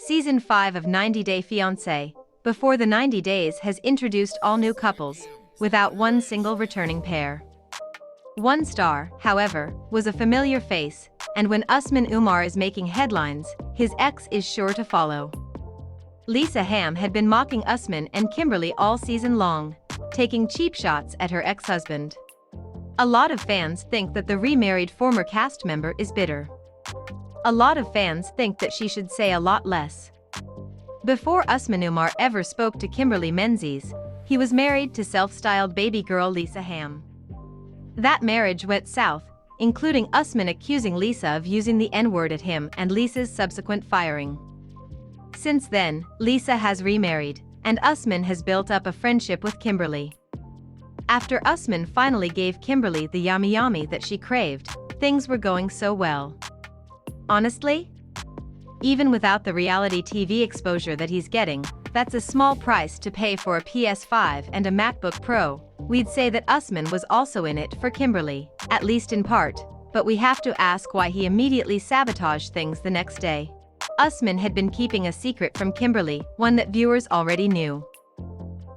Season 5 of 90 Day Fiance, before the 90 days has introduced all new couples, without one single returning pair. One star, however, was a familiar face, and when Usman Umar is making headlines, his ex is sure to follow. Lisa Hamme had been mocking Usman and Kimberly all season long, taking cheap shots at her ex-husband. A lot of fans think that the remarried former cast member is bitter. A lot of fans think that she should say a lot less. Before Usman Umar ever spoke to Kimberly Menzies, he was married to self-styled baby girl Lisa Hamme. That marriage went south, including Usman accusing Lisa of using the N-word at him and Lisa's subsequent firing. Since then, Lisa has remarried, and Usman has built up a friendship with Kimberly. After Usman finally gave Kimberly the yummy that she craved, things were going so well. Honestly? Even without the reality TV exposure that he's getting, that's a small price to pay for a PS5 and a MacBook Pro. We'd say that Usman was also in it for Kimberly, at least in part, but we have to ask why he immediately sabotaged things the next day. Usman had been keeping a secret from Kimberly, one that viewers already knew.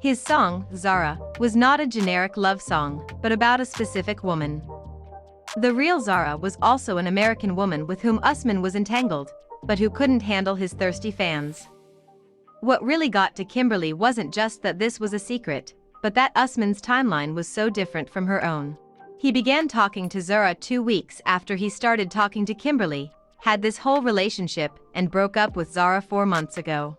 His song, Zara, was not a generic love song, but about a specific woman. The real Zara was also an American woman with whom Usman was entangled, but who couldn't handle his thirsty fans. What really got to Kimberly wasn't just that this was a secret, but that Usman's timeline was so different from her own. He began talking to Zara 2 weeks after he started talking to Kimberly, had this whole relationship, and broke up with Zara 4 months ago.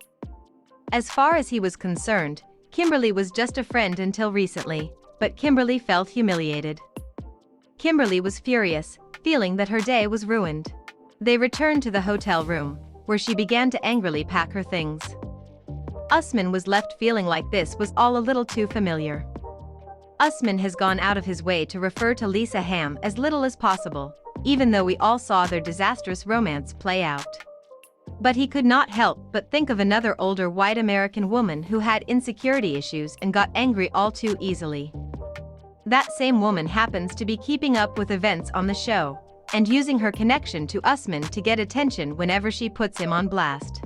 As far as he was concerned, Kimberly was just a friend until recently, but Kimberly felt humiliated. Kimberly was furious, feeling that her day was ruined. They returned to the hotel room, where she began to angrily pack her things. Usman was left feeling like this was all a little too familiar. Usman has gone out of his way to refer to Lisa Hamme as little as possible, even though we all saw their disastrous romance play out. But he could not help but think of another older white American woman who had insecurity issues and got angry all too easily. That same woman happens to be keeping up with events on the show, and using her connection to Usman to get attention whenever she puts him on blast.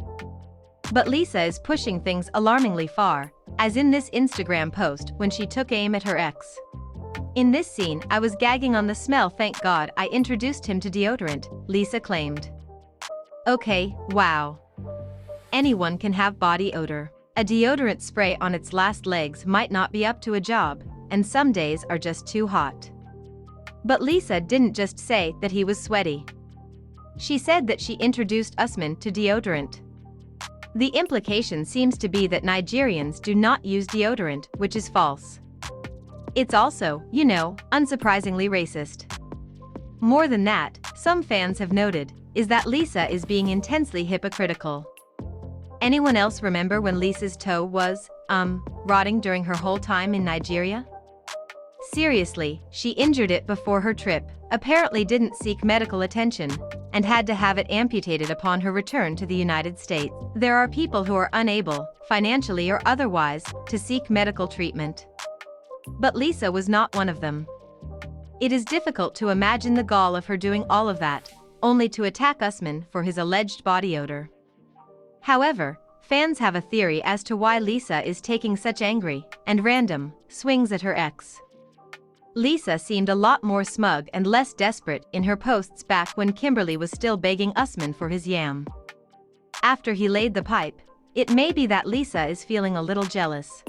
But Lisa is pushing things alarmingly far, as in this Instagram post when she took aim at her ex. "In this scene I was gagging on the smell, thank God I introduced him to deodorant," Lisa claimed. Okay, wow. Anyone can have body odor. A deodorant spray on its last legs might not be up to a job, and some days are just too hot. But Lisa didn't just say that he was sweaty. She said that she introduced Usman to deodorant. The implication seems to be that Nigerians do not use deodorant, which is false. It's also, unsurprisingly racist. More than that, some fans have noted, is that Lisa is being intensely hypocritical. Anyone else remember when Lisa's toe was, rotting during her whole time in Nigeria? Seriously, she injured it before her trip, apparently didn't seek medical attention, and had to have it amputated upon her return to the United States. There are people who are unable, financially or otherwise, to seek medical treatment. But Lisa was not one of them. It is difficult to imagine the gall of her doing all of that, only to attack Usman for his alleged body odor. However, fans have a theory as to why Lisa is taking such angry and random swings at her ex. Lisa seemed a lot more smug and less desperate in her posts back when Kimberly was still begging Usman for his yam. After he laid the pipe, it may be that Lisa is feeling a little jealous.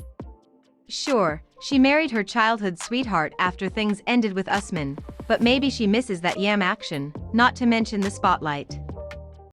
Sure, she married her childhood sweetheart after things ended with Usman, but maybe she misses that yam action, not to mention the spotlight.